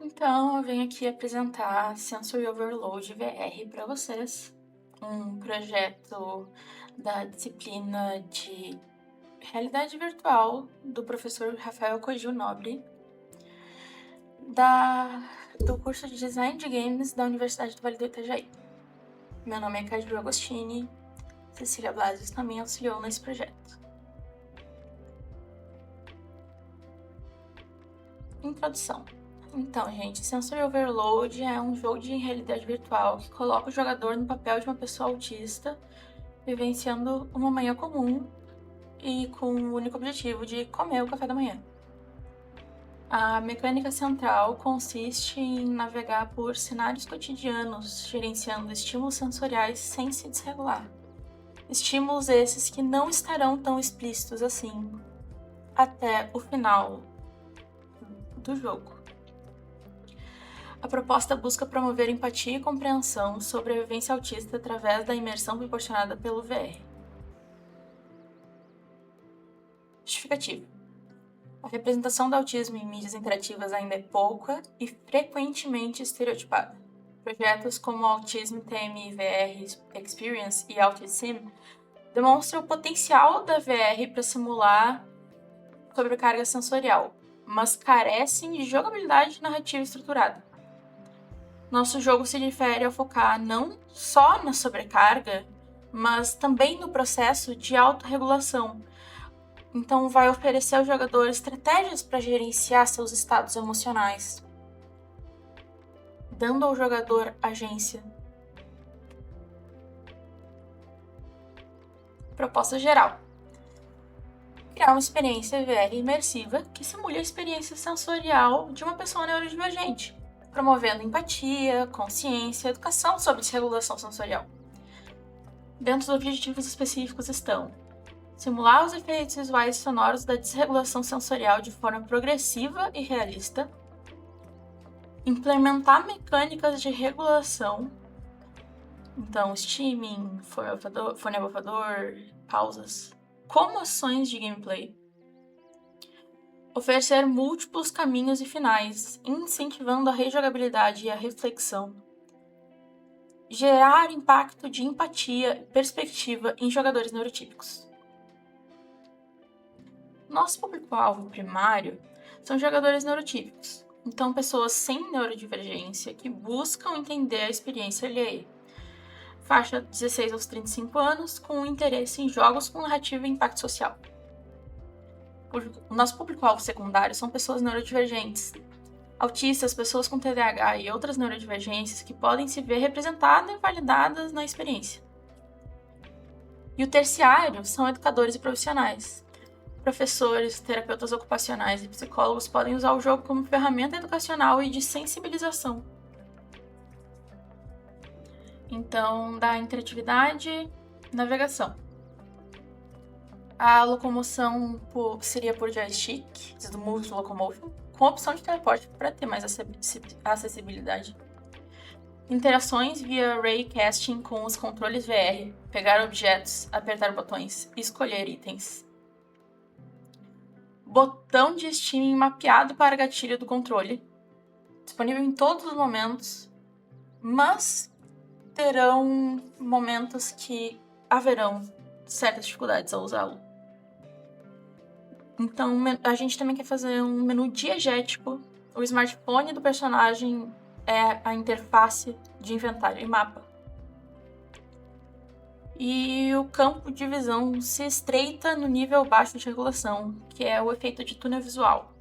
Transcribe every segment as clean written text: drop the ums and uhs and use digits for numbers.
Então, eu venho aqui apresentar Sensory Overload VR para vocês, um projeto da disciplina de realidade virtual do professor Rafael Cogil Nobre, do curso de Design de Games da Universidade do Vale do Itajaí. Meu nome é Caju Agostini, Cecília Blasius também auxiliou nesse projeto. Introdução. Então, gente, Sensory Overload é um jogo de realidade virtual que coloca o jogador no papel de uma pessoa autista, vivenciando uma manhã comum e com o único objetivo de comer o café da manhã. A mecânica central consiste em navegar por cenários cotidianos, gerenciando estímulos sensoriais sem se desregular. Estímulos esses que não estarão tão explícitos assim até o final do jogo. A proposta busca promover empatia e compreensão sobre a vivência autista através da imersão proporcionada pelo VR. Justificativa. A representação do autismo em mídias interativas ainda é pouca e frequentemente estereotipada. Projetos como o Autism TM VR Experience e AutisSim demonstram o potencial da VR para simular sobrecarga sensorial, mas carecem de jogabilidade narrativa estruturada. Nosso jogo se difere ao focar não só na sobrecarga, mas também no processo de autorregulação. Então, vai oferecer ao jogador estratégias para gerenciar seus estados emocionais, dando ao jogador agência. Proposta geral: criar uma experiência VR imersiva que simule a experiência sensorial de uma pessoa neurodivergente, promovendo empatia, consciência e educação sobre desregulação sensorial. Dentro dos objetivos específicos estão simular os efeitos visuais e sonoros da desregulação sensorial de forma progressiva e realista, implementar mecânicas de regulação, então steaming, fone abafador, pausas, como ações de gameplay, oferecer múltiplos caminhos e finais, incentivando a rejogabilidade e a reflexão, gerar impacto de empatia e perspectiva em jogadores neurotípicos. Nosso público-alvo primário são jogadores neurotípicos, então pessoas sem neurodivergência que buscam entender a experiência alheia. Faixa 16 aos 35 anos, com interesse em jogos com narrativa e impacto social. O nosso público-alvo secundário são pessoas neurodivergentes, autistas, pessoas com TDAH e outras neurodivergências que podem se ver representadas e validadas na experiência. E o terciário são educadores e profissionais. Professores, terapeutas ocupacionais e psicólogos podem usar o jogo como ferramenta educacional e de sensibilização. Então, da interatividade, navegação. A locomoção seria por joystick, do Move Locomotion, com opção de teleporte para ter mais acessibilidade. Interações via raycasting com os controles VR, pegar objetos, apertar botões, escolher itens. Botão de steaming mapeado para gatilho do controle, disponível em todos os momentos, mas terão momentos que haverão certas dificuldades ao usá-lo. Então, a gente também quer fazer um menu diegético. O smartphone do personagem é a interface de inventário e mapa. E o campo de visão se estreita no nível baixo de regulação, que é o efeito de túnel visual.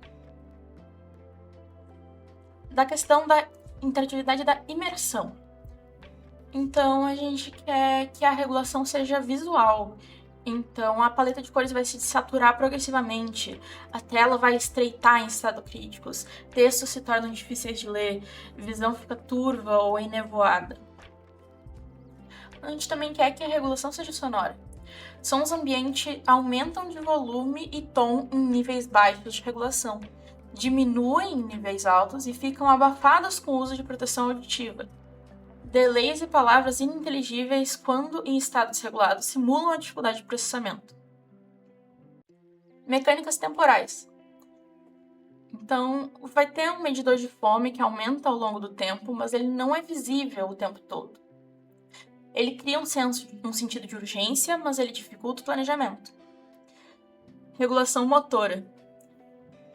Da questão da interatividade da imersão. Então, a gente quer que a regulação seja visual. Então, a paleta de cores vai se saturar progressivamente, a tela vai estreitar em estado críticos, textos se tornam difíceis de ler, visão fica turva ou enevoada. A gente também quer que a regulação seja sonora. Sons ambiente aumentam de volume e tom em níveis baixos de regulação, diminuem em níveis altos e ficam abafados com o uso de proteção auditiva. Delays e palavras ininteligíveis, quando em estado desregulado, simulam a dificuldade de processamento. Mecânicas temporais. Então, vai ter um medidor de fome que aumenta ao longo do tempo, mas ele não é visível o tempo todo. Ele cria um sentido de urgência, mas ele dificulta o planejamento. Regulação motora.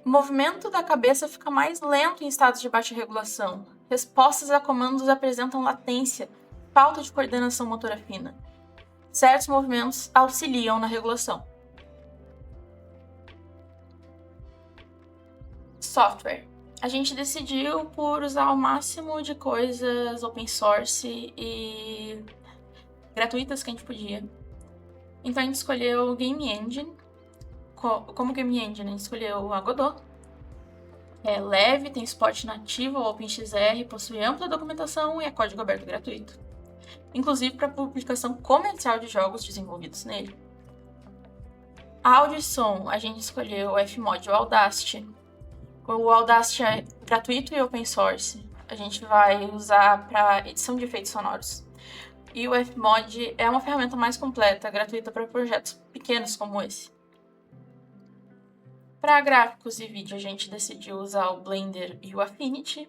O movimento da cabeça fica mais lento em estados de baixa regulação. Respostas a comandos apresentam latência, falta de coordenação motora fina. Certos movimentos auxiliam na regulação. Software. A gente decidiu por usar o máximo de coisas open source e gratuitas que a gente podia. Então a gente escolheu o Game Engine. Como Game Engine, a gente escolheu a Godot. É leve, tem suporte nativo ao OpenXR, possui ampla documentação e é código aberto gratuito. Inclusive para publicação comercial de jogos desenvolvidos nele. Áudio e som, a gente escolheu o Fmod e o Audacity. O Audacity é gratuito e open source. A gente vai usar para edição de efeitos sonoros. E o Fmod é uma ferramenta mais completa, gratuita para projetos pequenos como esse. Para gráficos e vídeo, a gente decidiu usar o Blender e o Affinity.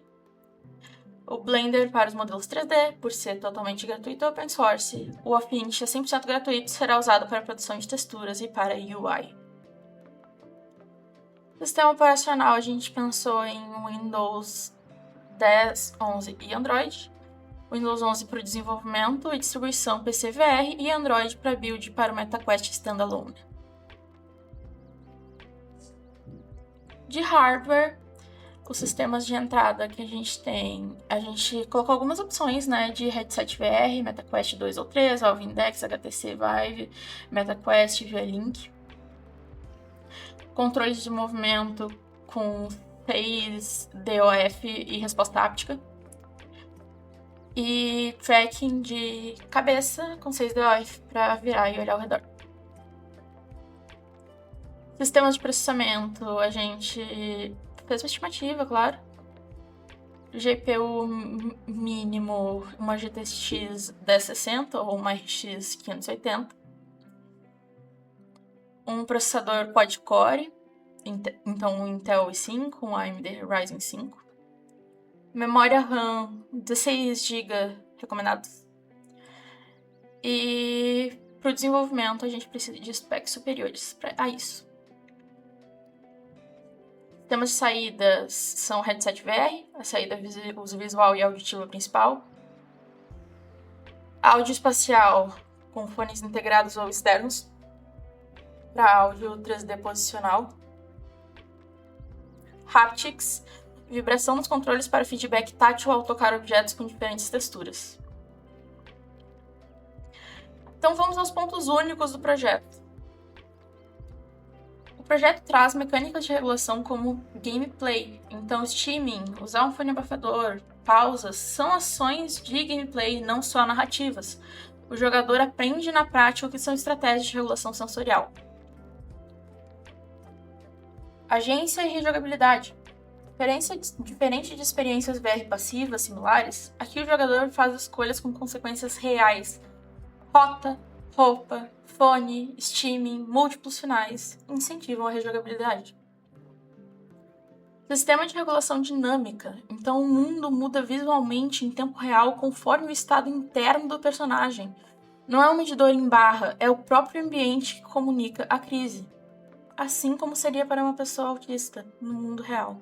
O Blender para os modelos 3D, por ser totalmente gratuito e open source. O Affinity é 100% gratuito e será usado para a produção de texturas e para UI. Sistema operacional, a gente pensou em Windows 10, 11 e Android. Windows 11 para o desenvolvimento e distribuição PCVR e Android para build para o MetaQuest Standalone. De hardware, os sistemas de entrada que a gente colocou algumas opções, né, de headset VR, MetaQuest 2 ou 3, Valve Index, HTC Vive, MetaQuest, V-Link. Controles de movimento com Phase, DOF e resposta áptica. E tracking de cabeça com 6 DOF para virar e olhar ao redor. Sistemas de processamento, a gente fez uma estimativa, claro. GPU mínimo, uma GTX 1060 ou uma RX 580. Um processador quad-core, então um Intel i5, um AMD Ryzen 5. Memória RAM, 16 GB recomendados. E para o desenvolvimento a gente precisa de specs superiores a isso. Sistemas de saídas são headset VR, a saída visual e auditiva principal. Áudio espacial com fones integrados ou externos para áudio 3D posicional. Haptics, vibração nos controles para feedback tátil ao tocar objetos com diferentes texturas. Então vamos aos pontos únicos do projeto. O projeto traz mecânicas de regulação como gameplay, então streaming, usar um fone abafador, pausas, são ações de gameplay, não só narrativas. O jogador aprende na prática o que são estratégias de regulação sensorial. Agência e rejogabilidade. Diferente de experiências VR passivas similares, aqui o jogador faz escolhas com consequências reais. Rota, roupa, fone, streaming, múltiplos finais incentivam a rejogabilidade. Sistema de regulação dinâmica. Então o mundo muda visualmente em tempo real conforme o estado interno do personagem. Não é um medidor em barra, é o próprio ambiente que comunica a crise. Assim como seria para uma pessoa autista no mundo real.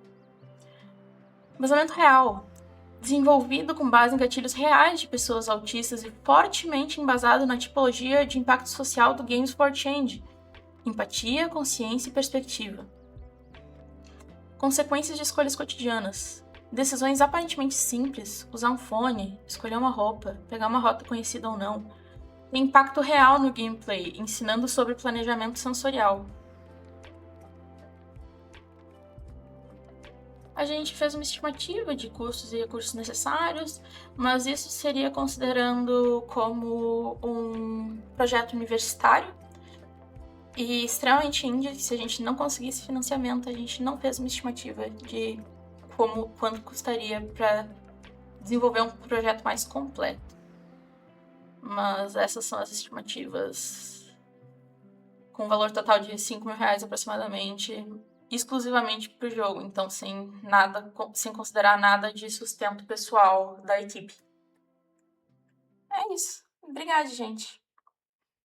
Embasamento real. Desenvolvido com base em gatilhos reais de pessoas autistas e fortemente embasado na tipologia de impacto social do Games for Change. Empatia, consciência e perspectiva. Consequências de escolhas cotidianas. Decisões aparentemente simples, usar um fone, escolher uma roupa, pegar uma rota conhecida ou não, tem impacto real no gameplay, ensinando sobre planejamento sensorial. A gente fez uma estimativa de custos e recursos necessários, mas isso seria considerando como um projeto universitário e extremamente indie. Se a gente não conseguisse financiamento, a gente não fez uma estimativa de quanto custaria para desenvolver um projeto mais completo. Mas essas são as estimativas com valor total de R$5.000 aproximadamente, exclusivamente para o jogo, então sem considerar nada de sustento pessoal da equipe. É isso. Obrigada, gente.